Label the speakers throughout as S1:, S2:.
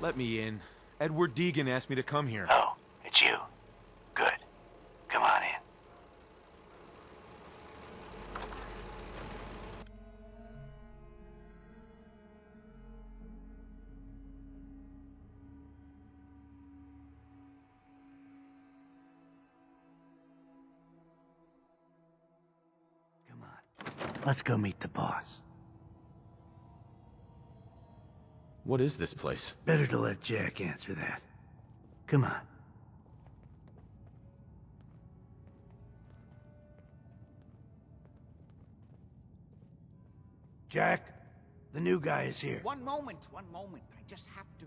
S1: Let me in. Edward Deegan asked me to come here.
S2: Oh, it's you. Good. Come on in. Come on. Let's go meet the boss.
S1: What is this place?
S2: Better to let Jack answer that. Come on. Jack, the new guy is here.
S3: One moment. I just have to...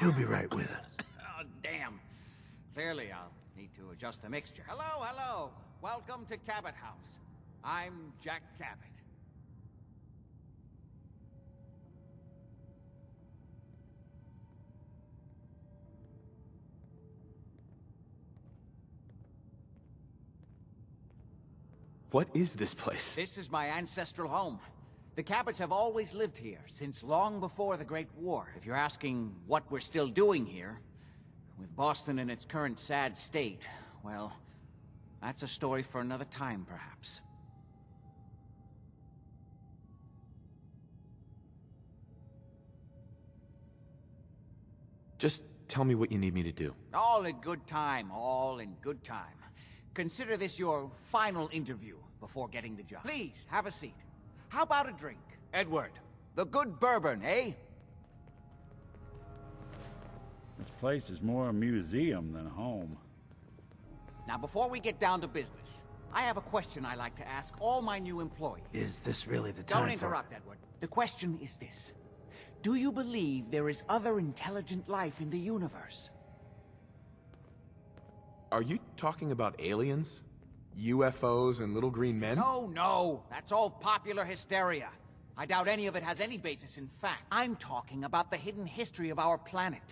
S2: He'll be right with us.
S3: Oh, damn. Clearly, I'll need to adjust the mixture. Hello. Welcome to Cabot House. I'm Jack Cabot.
S1: What is this place?
S3: This is my ancestral home. The Cabots have always lived here, since long before the Great War. If you're asking what we're still doing here, with Boston in its current sad state, well, that's a story for another time, perhaps.
S1: Just tell me what you need me to do.
S3: All in good time. Consider this your final interview before getting the job. Please, have a seat. How about a drink? Edward, the good bourbon, eh?
S4: This place is more a museum than home.
S3: Now, before we get down to business, I have a question I like to ask all my new employees.
S2: Is this really the time
S3: Don't interrupt, Edward. The question is this. Do you believe there is other intelligent life in the universe?
S1: Are you talking about aliens? UFOs and little green men?
S3: No. That's all popular hysteria. I doubt any of it has any basis in fact. I'm talking about the hidden history of our planet.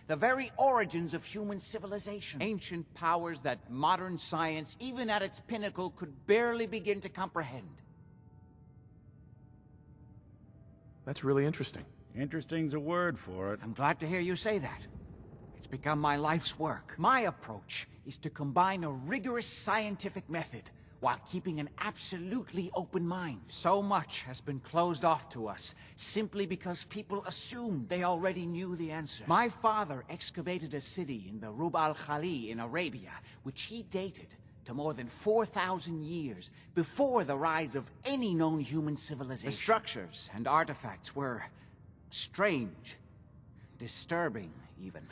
S3: The very origins of human civilization. Ancient powers that modern science, even at its pinnacle, could barely begin to comprehend.
S1: That's really interesting.
S4: Interesting's a word for it.
S3: I'm glad to hear you say that. It's become my life's work. My approach is to combine a rigorous scientific method while keeping an absolutely open mind. So much has been closed off to us simply because people assumed they already knew the answers. My father excavated a city in the Rub al-Khali in Arabia, which he dated to more than 4,000 years before the rise of any known human civilization. The structures and artifacts were strange, disturbing even.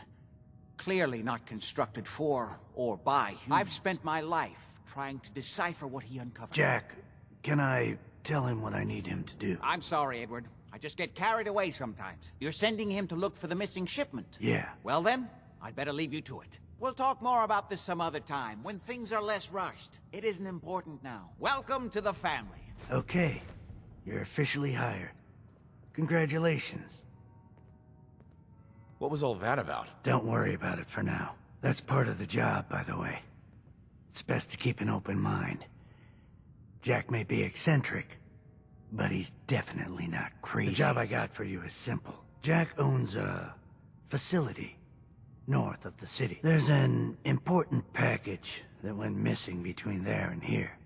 S3: Clearly not constructed for or by humans. I've spent my life trying to decipher what he uncovered.
S2: Jack, can I tell him what I need him to do?
S3: I'm sorry, Edward. I just get carried away sometimes. You're sending him to look for the missing shipment?
S2: Yeah.
S3: Well then, I'd better leave you to it. We'll talk more about this some other time, when things are less rushed. It isn't important now. Welcome to the family.
S2: Okay. You're officially hired. Congratulations.
S1: What was all that about?
S2: Don't worry about it for now. That's part of the job, by the way. It's best to keep an open mind. Jack may be eccentric, but he's definitely not crazy. The job I got for you is simple. Jack owns a facility north of the city. There's an important package that went missing between there and here.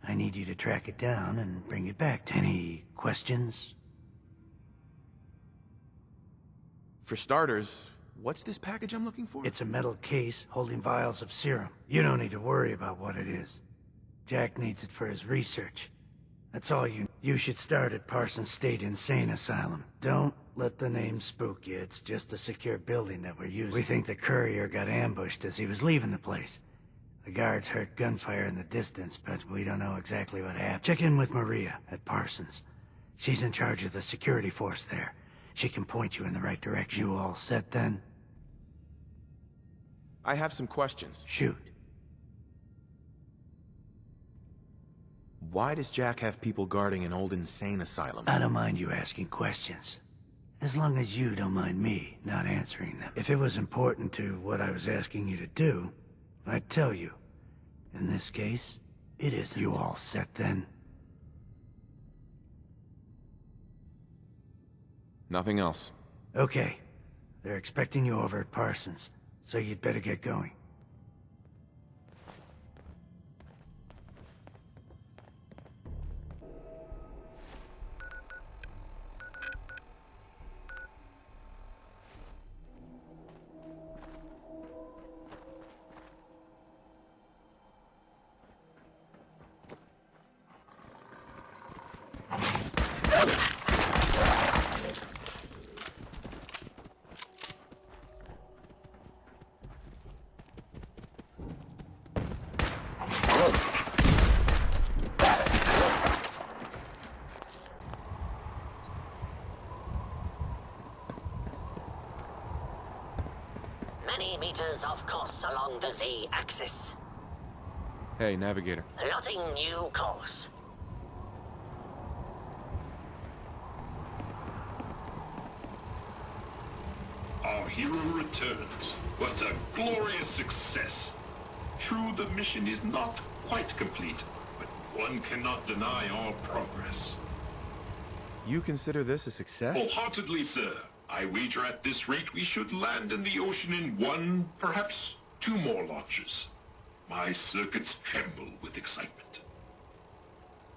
S2: I need you to track it down and bring it back. Any questions?
S1: For starters, what's this package I'm looking for?
S2: It's a metal case holding vials of serum. You don't need to worry about what it is. Jack needs it for his research. That's all you... You should start at Parsons State Insane Asylum. Don't let the name spook you. It's just a secure building that we're using. We think the courier got ambushed as he was leaving the place. The guards heard gunfire in the distance, but we don't know exactly what happened. Check in with Maria at Parsons. She's in charge of the security force there. She can point you in the right direction. You all set then?
S1: I have some questions.
S2: Shoot.
S1: Why does Jack have people guarding an old insane asylum?
S2: I don't mind you asking questions. As long as you don't mind me not answering them. If it was important to what I was asking you to do, I'd tell you. In this case, it isn't. You all set then?
S1: Nothing else.
S2: Okay. They're expecting you over at Parsons, so you'd better get going.
S5: Many meters of course along the Z-axis.
S1: Hey, Navigator.
S5: Plotting new course.
S6: Our hero returns. What a glorious success. True, the mission is not quite complete, but one cannot deny our progress.
S1: You consider this a success?
S6: Wholeheartedly, sir. I wager at this rate we should land in the ocean in one, perhaps two more launches. My circuits tremble with excitement.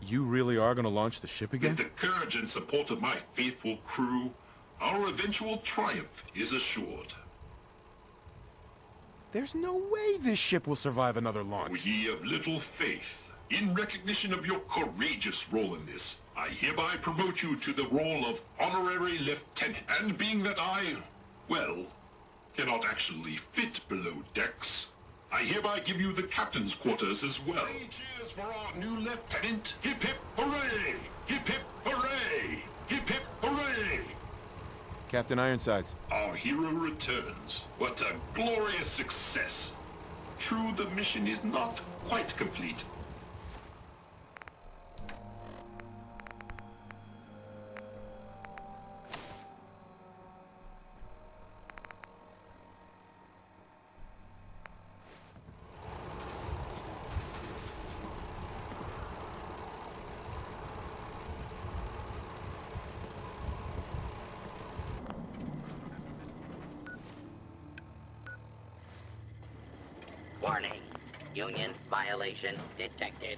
S1: You really are gonna launch the ship again?
S6: With the courage and support of my faithful crew, our eventual triumph is assured.
S1: There's no way this ship will survive another launch.
S6: Ye of little faith, in recognition of your courageous role in this, I hereby promote you to the role of Honorary Lieutenant. And being that I, well, cannot actually fit below decks, I hereby give you the captain's quarters as well. 3 cheers for our new lieutenant. Hip hip hooray! Hip hip hooray! Hip hip hooray!
S1: Captain Ironsides.
S6: Our hero returns. What a glorious success. True, the mission is not quite complete.
S5: Warning. Union violation detected.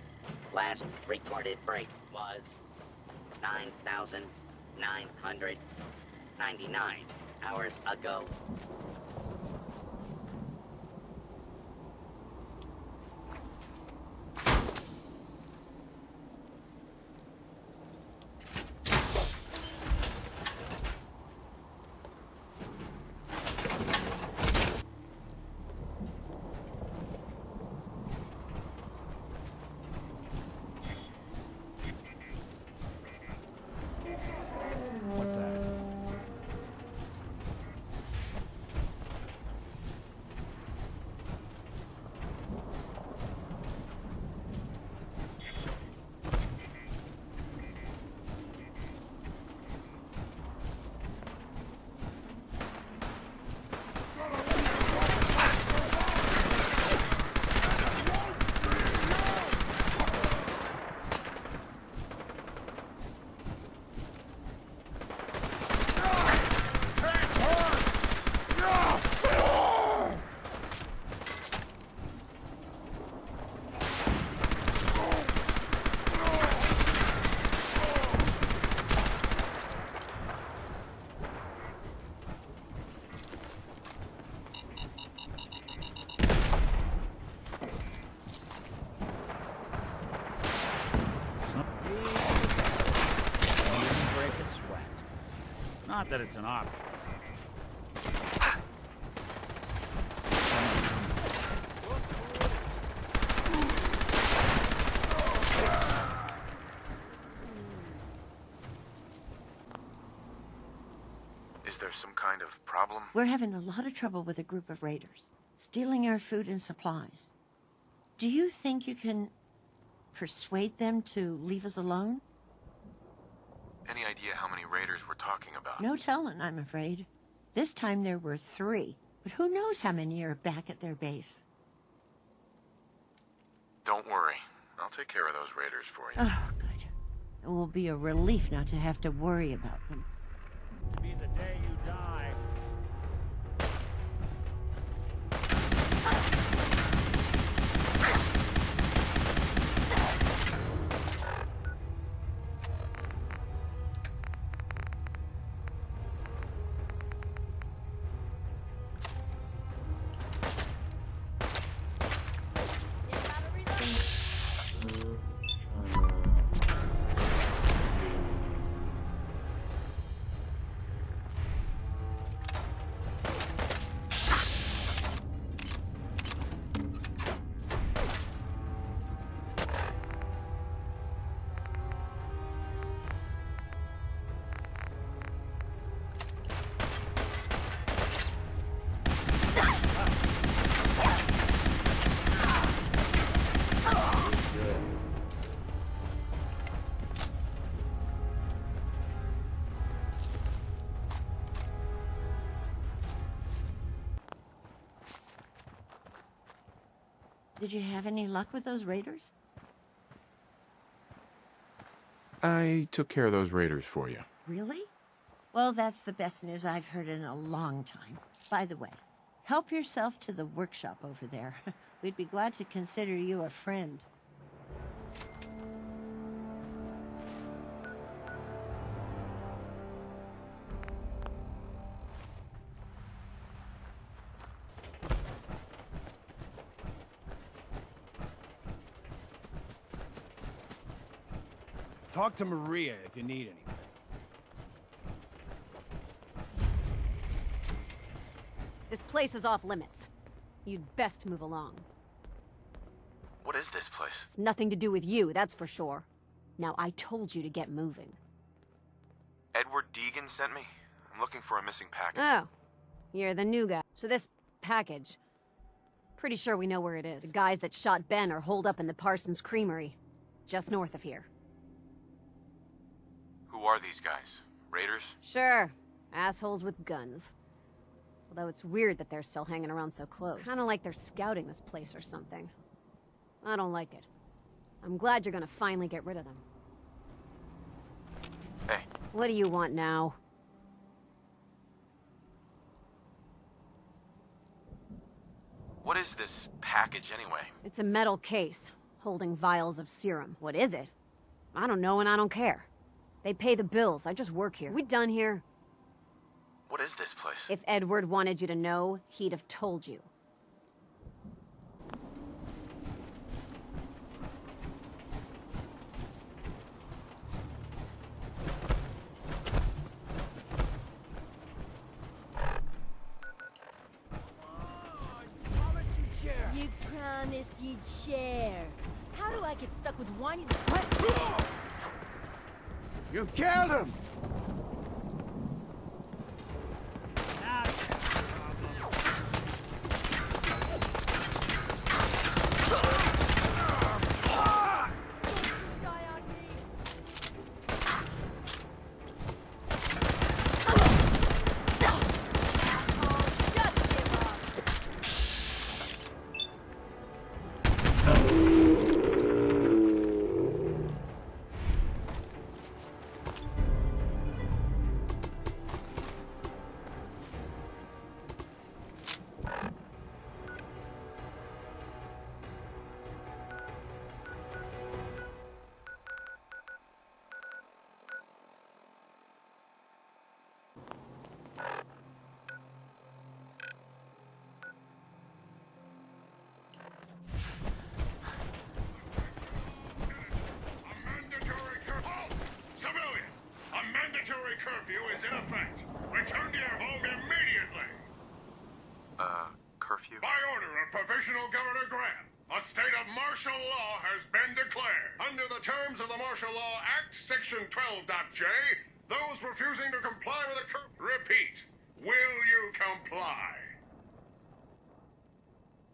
S5: Last recorded break was 9,999 hours ago.
S4: Not that it's an option.
S1: Is there some kind of problem?
S7: We're having a lot of trouble with a group of raiders, stealing our food and supplies. Do you think you can persuade them to leave us alone?
S1: Any idea how many raiders we're talking about?
S7: No telling, I'm afraid. This time there were 3, but who knows how many are back at their base.
S1: Don't worry. I'll take care of those raiders for you.
S7: Oh, good. It will be a relief not to have to worry about them.
S4: Be the day you die.
S7: Did you have any luck with those raiders?
S1: I took care of those raiders for you.
S7: Really? Well, that's the best news I've heard in a long time. By the way, help yourself to the workshop over there. We'd be glad to consider you a friend.
S8: Talk to Maria if you need anything.
S9: This place is off limits. You'd best move along.
S1: What is this place?
S9: It's nothing to do with you, that's for sure. Now, I told you to get moving.
S1: Edward Deegan sent me. I'm looking for a missing package.
S9: Oh, you're the new guy. So this package, pretty sure we know where it is. The guys that shot Ben are holed up in the Parsons Creamery, just north of here.
S1: Who are these guys? Raiders?
S9: Sure, assholes with guns. Although it's weird that they're still hanging around so close. Kinda like they're scouting this place or something. I don't like it. I'm glad you're gonna finally get rid of them.
S1: Hey.
S9: What do you want now?
S1: What is this package anyway?
S9: It's a metal case, holding vials of serum. What is it? I don't know and I don't care. They pay the bills, I just work here. We done here?
S1: What is this place?
S9: If Edward wanted you to know, he'd have told you.
S10: You promised you'd share. How do I get stuck with whining? What?
S8: You killed him!
S6: Curfew is in effect. Return to your home immediately.
S1: Curfew?
S6: By order of Provisional Governor Grant, a state of martial law has been declared. Under the terms of the Martial Law Act, Section 12.J, those refusing to comply with the Repeat, will you comply?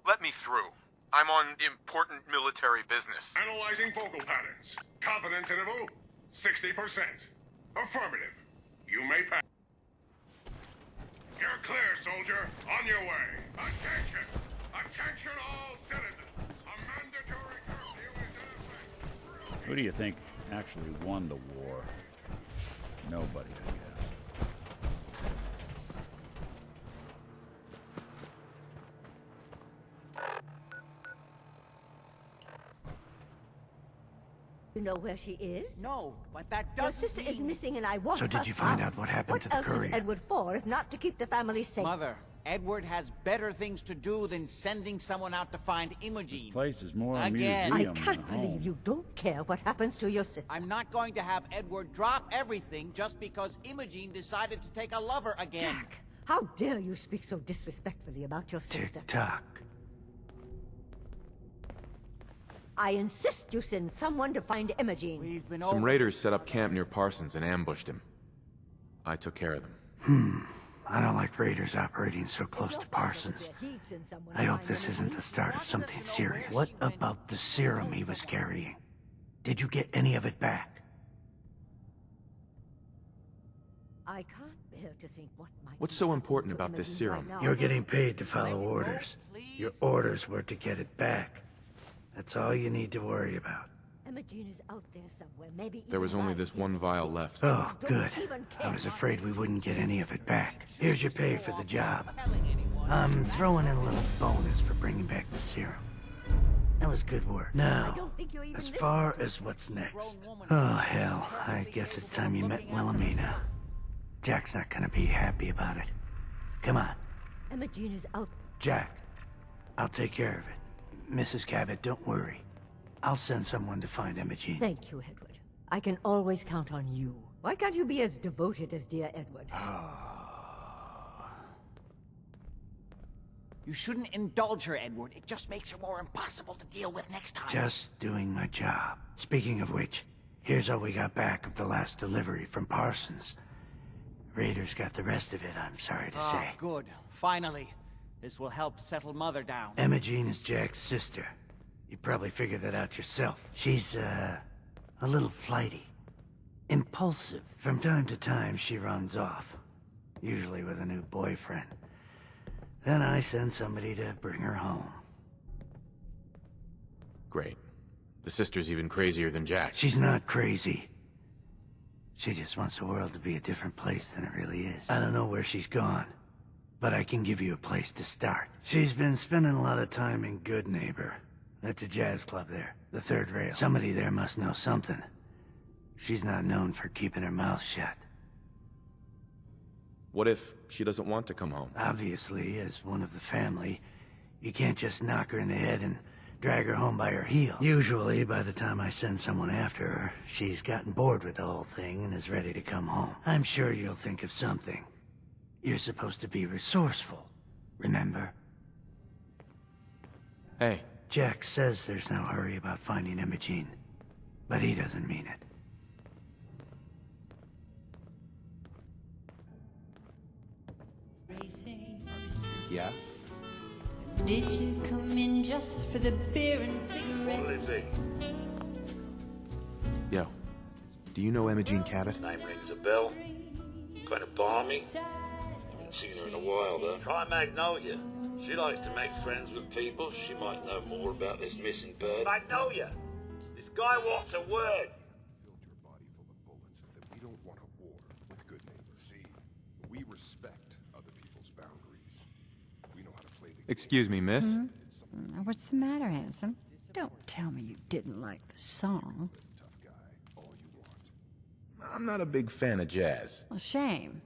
S1: Let me through. I'm on important military business.
S6: Analyzing focal patterns. Confidence interval, 60%. Affirmative. You may pass. You're clear, soldier. On your way. Attention! Attention all citizens! A mandatory curfew is in effect.
S4: Who do you think actually won the war? Nobody, I guess.
S10: You know where she is?
S3: No, but that
S10: Your
S3: doesn't
S10: sister is
S3: mean...
S10: missing and I want
S2: So
S10: her
S2: did you find
S10: found.
S2: out what happened to the
S10: What else
S2: courier?
S10: is Edward for if not to keep the family safe?
S3: Mother, Edward has better things to do than sending someone out to find Imogene.
S4: Place is more a
S3: Again.
S4: museum
S10: I
S4: than
S10: can't
S4: home.
S10: believe you don't care what happens to your sister.
S3: I'm not going to have Edward drop everything just because Imogene decided to take a lover again.
S10: Jack, how dare you speak so disrespectfully about your sister?
S2: Tick-tock.
S10: I insist you send someone to find Imogene.
S3: We've been
S1: Some
S3: over...
S1: raiders set up camp near Parsons and ambushed him. I took care of them.
S2: I don't like raiders operating so close to Parsons. I hope this isn't the start of something serious. What about the serum he was carrying? Did you get any of it back?
S10: I can't bear to think what might
S1: What's
S10: be
S1: so
S10: happening
S1: important
S10: to
S1: about this
S10: Imogene
S1: serum?
S10: right now.
S2: You're getting paid to follow
S3: Let it go,
S2: orders.
S3: please.
S2: Your orders were to get it back. That's all you need to worry about.
S10: Imogene is out there somewhere, maybe
S1: There was only this one vial left.
S2: Oh, good. I was afraid we wouldn't get any of it back. Here's your pay for the job. I'm throwing in a little bonus for bringing back the serum. That was good work. Now, as far as what's next. Oh, hell. I guess it's time you met Wilhelmina. Jack's not gonna be happy about it. Come on.
S10: Imogene is out.
S2: Jack, I'll take care of it. Mrs. Cabot, don't worry. I'll send someone to find Imogene.
S10: Thank you, Edward. I can always count on you. Why can't you be as devoted as dear Edward?
S3: You shouldn't indulge her, Edward. It just makes her more impossible to deal with next time.
S2: Just doing my job. Speaking of which, here's all we got back of the last delivery from Parsons. Raiders got the rest of it, I'm sorry to say.
S3: Good. Finally. This will help settle Mother down.
S2: Imogene is Jack's sister. You probably figured that out yourself. She's, a little flighty. Impulsive. From time to time, she runs off. Usually with a new boyfriend. Then I send somebody to bring her home.
S1: Great. The sister's even crazier than Jack.
S2: She's not crazy. She just wants the world to be a different place than it really is. I don't know where she's gone, but I can give you a place to start. She's been spending a lot of time in Good Neighbor, at the jazz club there, the third rail. Somebody there must know something. She's not known for keeping her mouth shut.
S1: What if she doesn't want to come home?
S2: Obviously, as one of the family, you can't just knock her in the head and drag her home by her heel. Usually, by the time I send someone after her, she's gotten bored with the whole thing and is ready to come home. I'm sure you'll think of something. You're supposed to be resourceful, remember?
S1: Hey.
S2: Jack says there's no hurry about finding Imogene, but he doesn't mean it.
S1: Yeah?
S11: Did you come in just for the beer and cigarettes?
S1: Yo. Do you know Imogene Cabot?
S12: Name rings a bell. Kind of balmy. Haven't seen her in a while, though. Try Magnolia. She likes to make friends with people. She might know more about this missing bird. Magnolia! This guy wants a word.
S13: Filled your body full of bullets is that we don't want a war with good neighbors. See, we respect other people's boundaries. We know how to play the
S1: Excuse me, miss?
S11: What's the matter, handsome? Don't tell me you didn't like the song.
S13: tough guy. All you want.
S1: I'm not a big fan of jazz.
S11: Well, shame.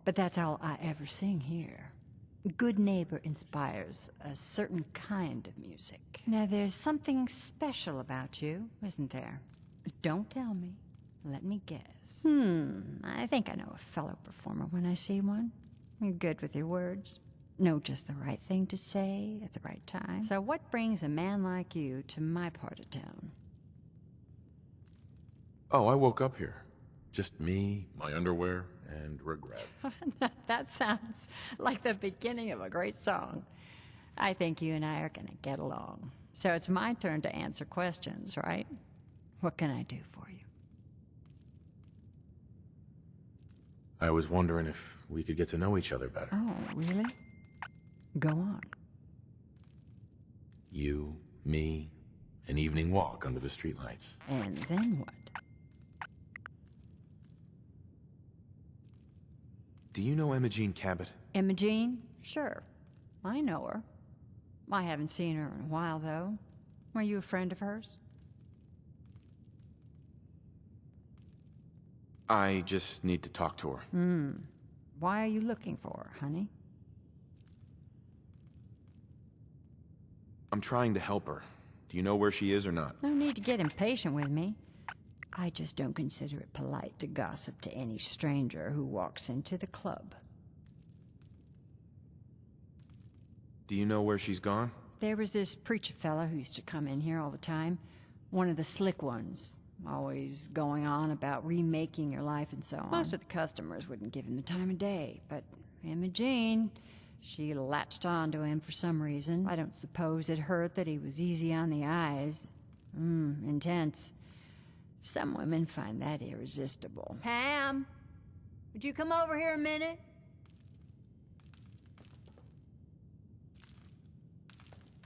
S11: But that's all I ever sing here. Good Neighbor inspires a certain kind of music. Now, there's something special about you, isn't there? Don't tell me. Let me guess. I think I know a fellow performer when I see one. You're good with your words. Know just the right thing to say at the right time. So what brings a man like you to my part of town?
S1: Oh, I woke up here. Just me, my underwear, and regret.
S11: That sounds like the beginning of a great song. I think you and I are gonna get along. So it's my turn to answer questions, right? What can I do for you?
S1: I was wondering if we could get to know each other better.
S11: Oh, really? Go on.
S1: You, me, an evening walk under the streetlights.
S11: And then what?
S1: Do you know Imogene Cabot?
S11: Imogene? Sure. I know her. I haven't seen her in a while, though. Were you a friend of hers?
S1: I just need to talk to her.
S11: Why are you looking for her, honey?
S1: I'm trying to help her. Do you know where she is or not?
S11: No need to get impatient with me. I just don't consider it polite to gossip to any stranger who walks into the club.
S1: Do you know where she's gone?
S11: There was this preacher fella who used to come in here all the time. One of the slick ones. Always going on about remaking your life and so on. Most of the customers wouldn't give him the time of day, but Imogene, she latched on to him for some reason. I don't suppose it hurt that he was easy on the eyes. Intense. Some women find that irresistible.
S10: Pam, would you come over here a minute?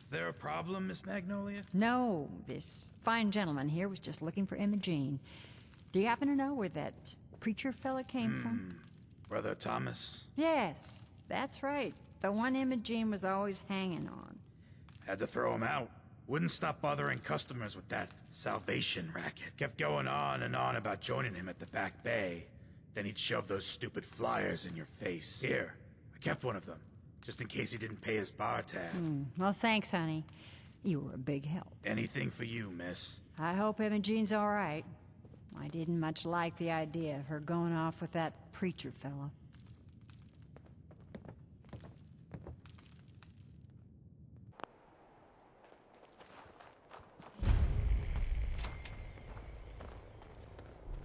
S4: Is there a problem, Miss Magnolia?
S11: No, this fine gentleman here was just looking for Imogene. Do you happen to know where that preacher fella came from?
S4: Brother Thomas?
S11: Yes, that's right. The one Imogene was always hanging on.
S4: Had to throw him out. Wouldn't stop bothering customers with that salvation racket. Kept going on and on about joining him at the back bay. Then he'd shove those stupid flyers in your face. Here, I kept one of them, just in case he didn't pay his bar tab.
S11: Well, thanks, honey. You were a big help.
S4: Anything for you, miss.
S11: I hope Imogene's all right. I didn't much like the idea of her going off with that preacher fella.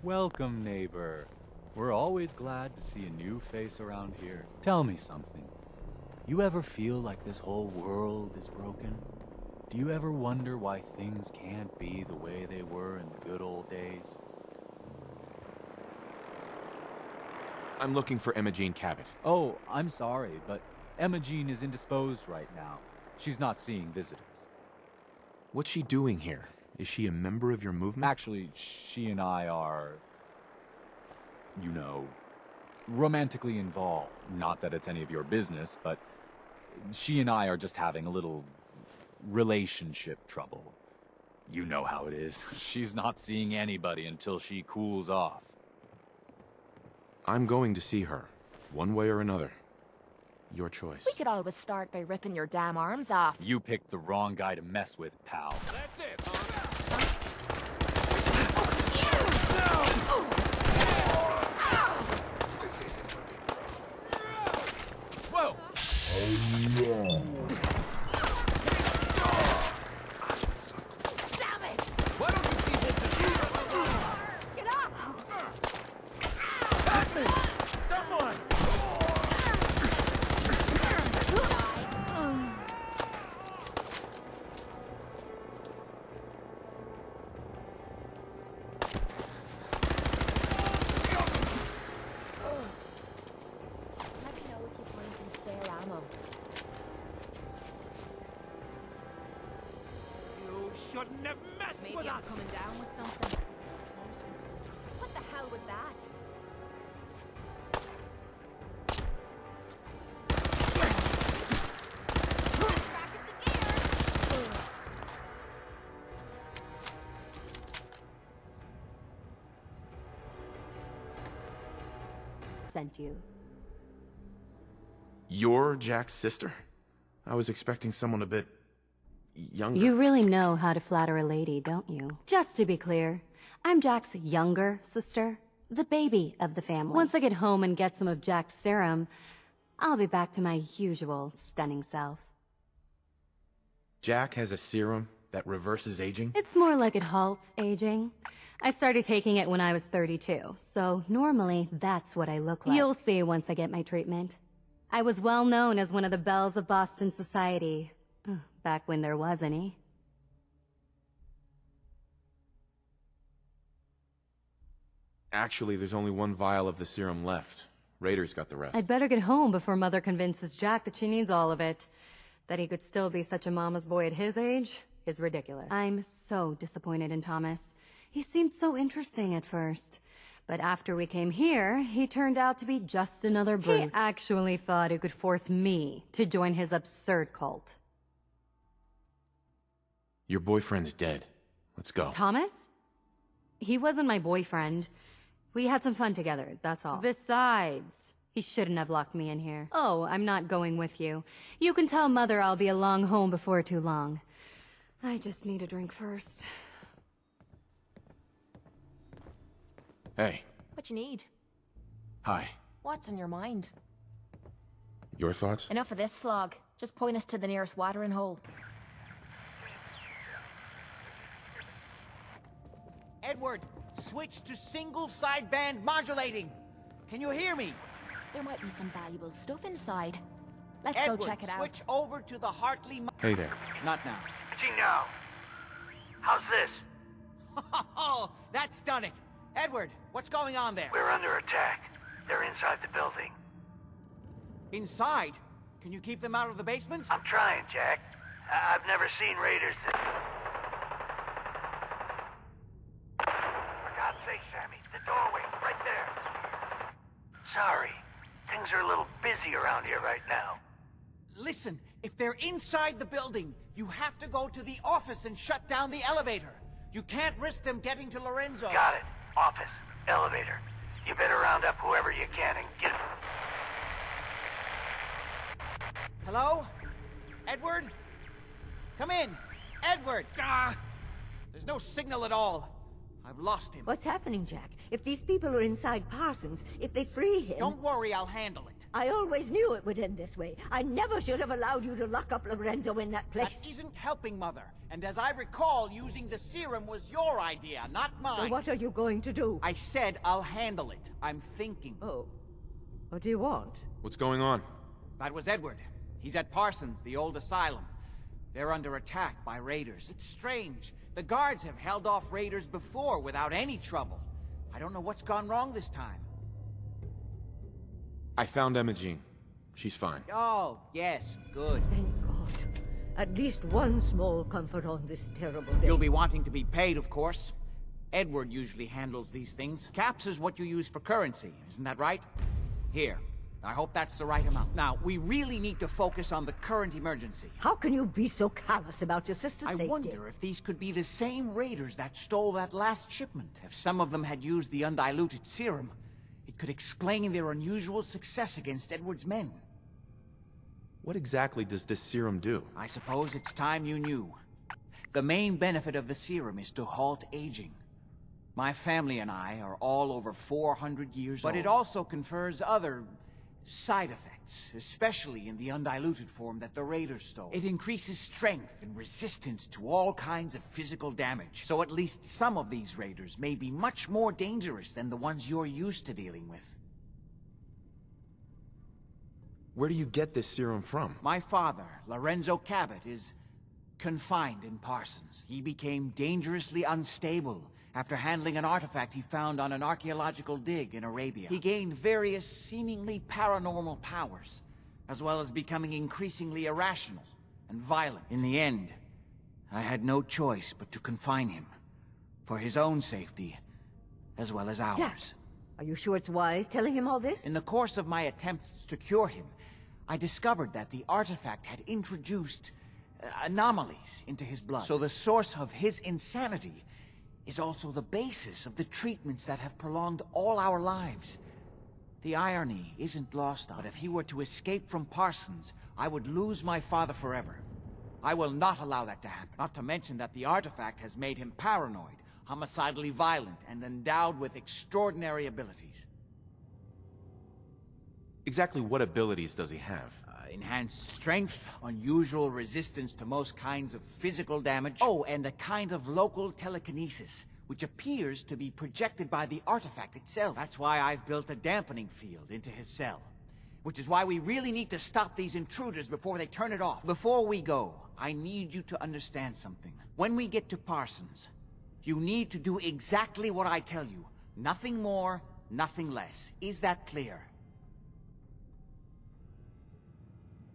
S14: Welcome, neighbor. We're always glad to see a new face around here. Tell me something. You ever feel like this whole world is broken? Do you ever wonder why things can't be the way they were in the good old days?
S1: I'm looking for Imogene Cabot.
S14: Oh, I'm sorry, but Imogene is indisposed right now. She's not seeing visitors.
S1: What's she doing here? Is she a member of your movement?
S14: Actually, she and I are, you know, romantically involved. Not that it's any of your business, but she and I are just having a little relationship trouble. You know how it is. She's not seeing anybody until she cools off.
S1: I'm going to see her, one way or another. Your choice.
S10: We could always start by ripping your damn arms off.
S14: You picked the wrong guy to mess with, pal.
S8: That's it.
S14: Whoa!
S10: Damn it!
S8: Why don't you keep it to
S10: Get up!
S8: Help me! Someone!
S10: Let me know if you find some spare ammo.
S8: You shouldn't have messed
S10: Maybe
S8: with
S10: I'm
S8: us!
S10: coming down with something. What the hell was that?
S9: Sent you.
S1: You're Jack's sister? I was expecting someone a bit younger.
S9: You really know how to flatter a lady, don't you? Just to be clear, I'm Jack's younger sister, the baby of the family. Once I get home and get some of Jack's serum, I'll be back to my usual stunning self.
S1: Jack has a serum that reverses aging?
S9: It's more like it halts aging. I started taking it when I was 32, so normally that's what I look like. You'll see once I get my treatment. I was well known as one of the belles of Boston society, back when there was any.
S1: Actually, there's only one vial of the serum left. Raiders got the rest.
S9: I'd better get home before Mother convinces Jack that she needs all of it. That he could still be such a mama's boy at his age is ridiculous. I'm so disappointed in Thomas. He seemed so interesting at first. But after we came here, he turned out to be just another brute. He actually thought he could force me to join his absurd cult.
S1: Your boyfriend's dead. Let's go.
S9: Thomas? He wasn't my boyfriend. We had some fun together, that's all. Besides, he shouldn't have locked me in here. Oh, I'm not going with you. You can tell Mother I'll be along home before too long. I just need a drink first.
S1: Hey.
S10: What you need?
S1: Hi.
S10: What's on your mind?
S1: Your thoughts?
S10: Enough of this slog. Just point us to the nearest watering hole.
S3: Edward, switch to single sideband modulating. Can you hear me?
S10: There might be some valuable stuff inside. Let's
S3: Edward,
S10: go check it out.
S3: switch over to the Hartley...
S1: Hey there.
S3: Not now.
S2: now. How's this?
S3: Oh, that's done it. Edward, what's going on there?
S2: We're under attack. They're inside the building.
S3: Inside? Can you keep them out of the basement?
S2: I'm trying, Jack. I've never seen raiders that... For God's sake, Sammy, the doorway, right there. Sorry, things are a little busy around here right now.
S3: Listen, if they're inside the building, you have to go to the office and shut down the elevator. You can't risk them getting to Lorenzo.
S2: Got it. Office, elevator. You better round up whoever you can and get...
S3: Hello? Edward? Come in! Edward! There's no signal at all. I've lost him.
S15: What's happening, Jack? If these people are inside Parsons, if they free him...
S3: Don't worry, I'll handle it.
S15: I always knew it would end this way. I never should have allowed you to lock up Lorenzo in that place.
S3: That isn't helping, Mother. And as I recall, using the serum was your idea, not mine.
S15: So what are you going to do?
S3: I said I'll handle it. I'm thinking.
S15: Oh. What do you want?
S1: What's going on?
S3: That was Edward. He's at Parsons, the old asylum. They're under attack by raiders. It's strange. The guards have held off raiders before without any trouble. I don't know what's gone wrong this time.
S1: I found Imogene. She's fine.
S3: Oh, yes, good.
S15: Thank God. At least one small comfort on this terrible day.
S3: You'll be wanting to be paid, of course. Edward usually handles these things. Caps is what you use for currency, isn't that right? Here. I hope that's the right amount. Now, we really need to focus on the current emergency.
S15: How can you be so callous about your sister's safety?
S3: I wonder if these could be the same raiders that stole that last shipment. If some of them had used the undiluted serum, it could explain their unusual success against Edward's men.
S1: What exactly does this serum do?
S3: I suppose it's time you knew. The main benefit of the serum is to halt aging. My family and I are all over 400 years old. But it also confers other side effects, especially in the undiluted form that the raiders stole. It increases strength and resistance to all kinds of physical damage. So at least some of these raiders may be much more dangerous than the ones you're used to dealing with.
S1: Where do you get this serum from?
S3: My father, Lorenzo Cabot, is confined in Parsons. He became dangerously unstable after handling an artifact he found on an archaeological dig in Arabia. He gained various seemingly paranormal powers, as well as becoming increasingly irrational and violent. In the end, I had no choice but to confine him, for his own safety, as well as ours.
S15: Jack, are you sure it's wise telling him all this?
S3: In the course of my attempts to cure him, I discovered that the artifact had introduced anomalies into his blood. So the source of his insanity is also the basis of the treatments that have prolonged all our lives. The irony isn't lost on me, but if he were to escape from Parsons, I would lose my father forever. I will not allow that to happen. Not to mention that the artifact has made him paranoid, homicidally violent, and endowed with extraordinary abilities.
S1: Exactly what abilities does he have?
S3: Enhanced strength, unusual resistance to most kinds of physical damage. Oh, and a kind of local telekinesis, which appears to be projected by the artifact itself. That's why I've built a dampening field into his cell. Which is why we really need to stop these intruders before they turn it off. Before we go, I need you to understand something. When we get to Parsons, you need to do exactly what I tell you. Nothing more, nothing less. Is that clear?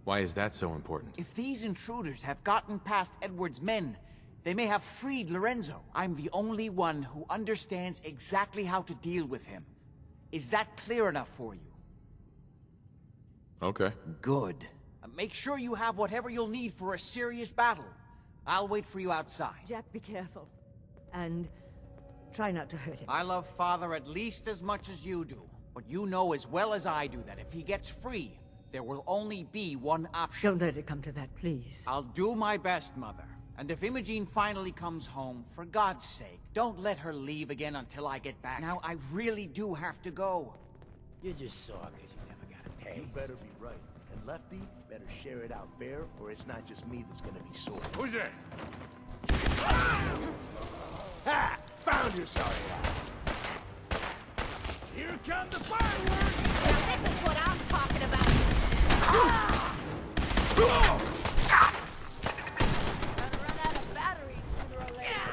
S1: Why is that so important?
S3: If these intruders have gotten past Edward's men, they may have freed Lorenzo. I'm the only one who understands exactly how to deal with him. Is that clear enough for you?
S1: Okay.
S3: Good. Make sure you have whatever you'll need for a serious battle. I'll wait for you outside.
S15: Jack, be careful. And try not to hurt him.
S3: I love Father at least as much as you do. But you know as well as I do that if he gets free, there will only be one option.
S15: Don't let it come to that, please.
S3: I'll do my best, Mother. And if Imogene finally comes home, for God's sake, don't let her leave again until I get back. Now, I really do have to go.
S16: You're just sore because you never got a taste. You better be right. And Lefty better share it out fair, or it's not just me that's gonna be sore.
S6: Who's that?
S16: Ha! Found your sorry ass. Here come the fireworks!
S10: Now this is what I'm talking about. Gonna run out of batteries sooner or later.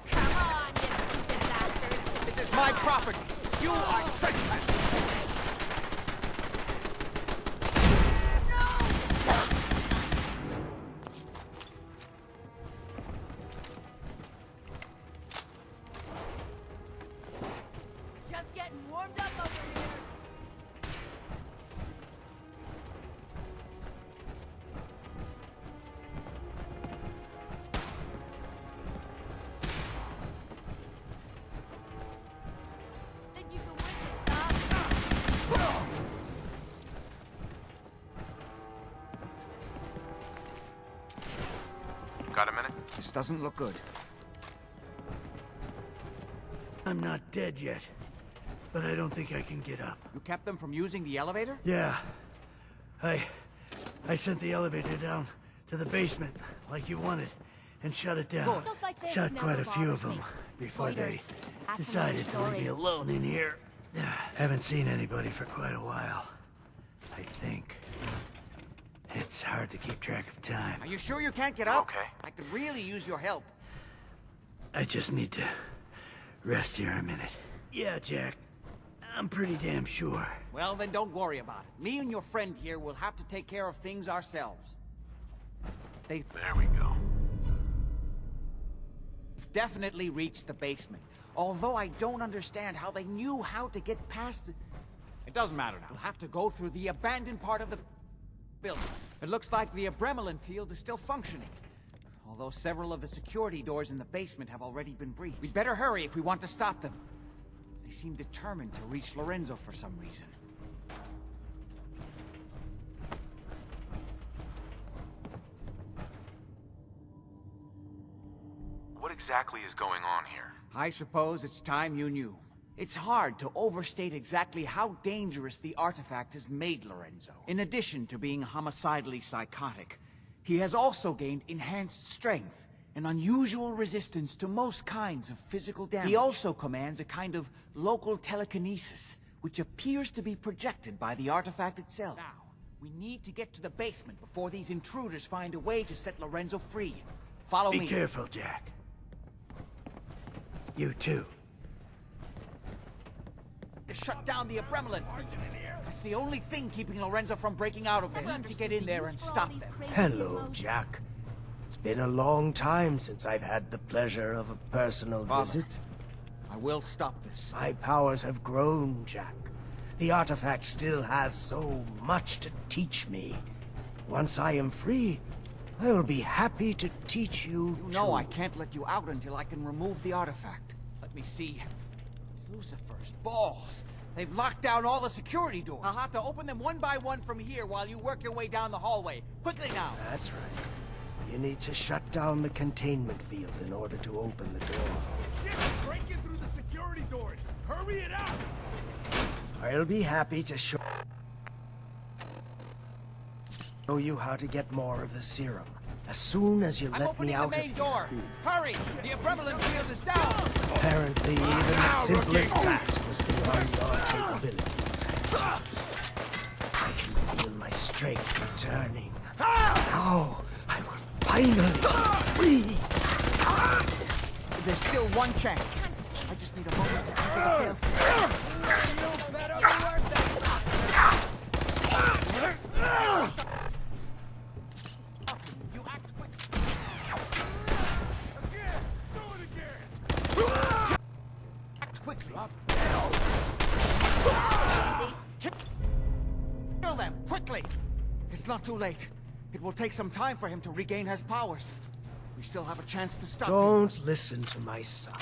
S10: Come on, you stupid bastards.
S3: This is my property. You are trespassing. This doesn't look good.
S2: I'm not dead yet, but I don't think I can get up.
S3: You kept them from using the elevator?
S2: Yeah. I sent the elevator down to the basement, like you wanted, and shut it down.
S10: Stuff like this
S2: Shot
S10: never
S2: quite a few
S10: bothers
S2: of them
S10: me.
S2: before they
S10: Spoilers. That's
S2: decided
S10: another
S2: to leave
S10: story.
S2: me alone in here. Haven't seen anybody for quite a while, I think. It's hard to keep track of time.
S3: Are you sure you can't get up?
S2: Okay.
S3: I could really use your help.
S2: I just need to rest here a minute. Yeah, Jack. I'm pretty damn sure.
S3: Well, then don't worry about it. Me and your friend here will have to take care of things ourselves. They've
S1: There we go.
S3: definitely reached the basement. Although I don't understand how they knew how to get past it. It doesn't matter now. We'll have to go through the abandoned part of the building. It looks like the Abremlin field is still functioning. Although several of the security doors in the basement have already been breached. We'd better hurry if we want to stop them. They seem determined to reach Lorenzo for some reason.
S1: What exactly is going on here?
S3: I suppose it's time you knew. It's hard to overstate exactly how dangerous the artifact has made Lorenzo. In addition to being homicidally psychotic, he has also gained enhanced strength and unusual resistance to most kinds of physical damage. He also commands a kind of local telekinesis, which appears to be projected by the artifact itself. Now, we need to get to the basement before these intruders find a way to set Lorenzo free. Follow me.
S2: Be careful, Jack. You too.
S3: To shut down the Abremlin. That's the only thing keeping Lorenzo from breaking out of there. We need to get in there and stop them.
S16: Hello, Jack. It's been a long time since I've had the pleasure of a personal visit.
S3: I will stop this.
S16: My powers have grown, Jack. The artifact still has so much to teach me. Once I am free, I will be happy to teach you.
S3: You know I can't let you out until I can remove the artifact. Let me see. Lucifer's balls. They've locked down all the security doors. I'll have to open them one by one from here while you work your way down the hallway. Quickly now.
S16: That's right. You need to shut down the containment field in order to open the door.
S8: Shit, breaking through the security doors. Hurry it up!
S16: I'll be happy to show you how to get more of the serum. As soon as you
S3: I'm
S16: let
S3: opening
S16: me out
S3: the main
S16: of
S3: door. Hurry! The Abremlin field is down!
S16: Apparently, even the simplest task was beyond your capabilities. I can feel my strength returning. Now, I will finally free.
S3: There's still one chance. I just need a moment to enter the failsafe.
S8: You better be worth it!
S3: You act quick.
S8: Again! Do it again!
S3: Act quickly. Kill them, quickly! It's not too late. It will take some time for him to regain his powers. We still have a chance to stop him.
S16: Don't listen to my son.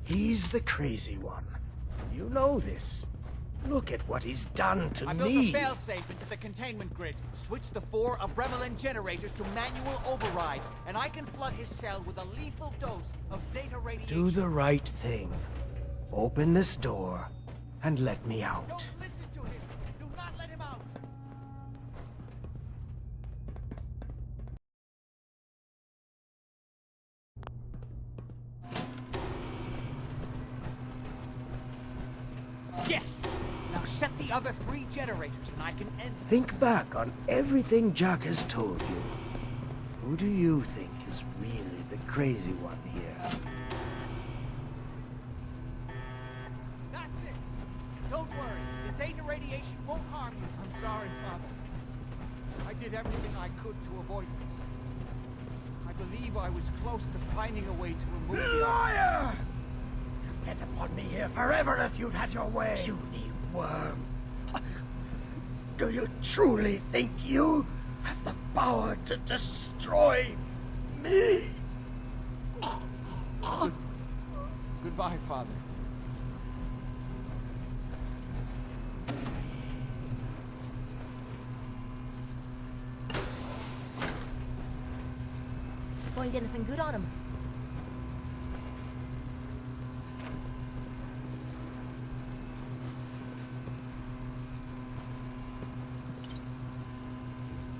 S16: He's the crazy one. You know this. Look at what he's done to
S3: I built
S16: me.
S3: a failsafe into the containment grid. Switch the 4 Abremlin generators to manual override, and I can flood his cell with a lethal dose of Zeta radiation.
S16: Do the right thing. Open this door and let me out.
S3: Don't listen to him. Do not let him out. Yes! Now set the other 3 generators and I can end this.
S16: Think back on everything Jack has told you. Who do you think is really the crazy one here?
S3: That's it! Don't worry. The Zeta radiation won't harm you. I'm sorry, Father. I did everything I could to avoid this. I believe I was close to finding a way to remove the...
S16: Liar! Get upon me here forever if you'd had your way. Puny worm. Do you truly think you have the power to destroy me?
S3: Goodbye, Father.
S10: Boy, find anything good on him.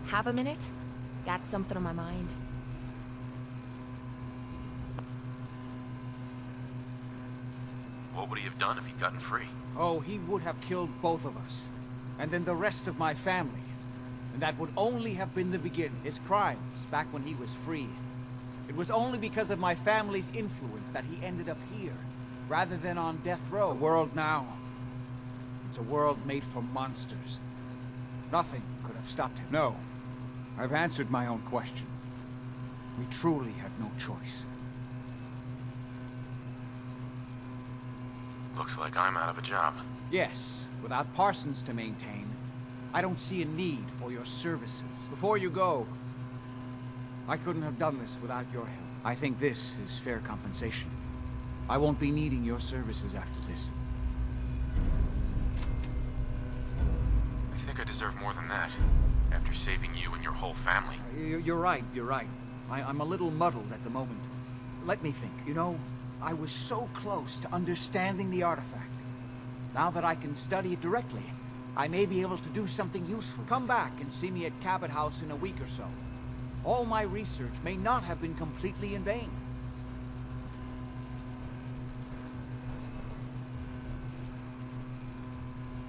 S10: Have a minute? Got something on my mind.
S1: What would he have done if he'd gotten free?
S3: Oh, he would have killed both of us. And then the rest of my family. And that would only have been the beginning. His crimes, back when he was free. It was only because of my family's influence that he ended up here, rather than on death row. The world now, it's a world made for monsters. Nothing could have stopped him. No, I've answered my own question. We truly had no choice.
S1: Looks like I'm out of a job.
S3: Yes, without Parsons to maintain, I don't see a need for your services. Before you go, I couldn't have done this without your help. I think this is fair compensation. I won't be needing your services after this.
S1: I think I deserve more than that, after saving you and your whole family.
S3: You're right, you're right. I'm a little muddled at the moment. Let me think. You know, I was so close to understanding the artifact. Now that I can study it directly, I may be able to do something useful. Come back and see me at Cabot House in a week or so. All my research may not have been completely in vain.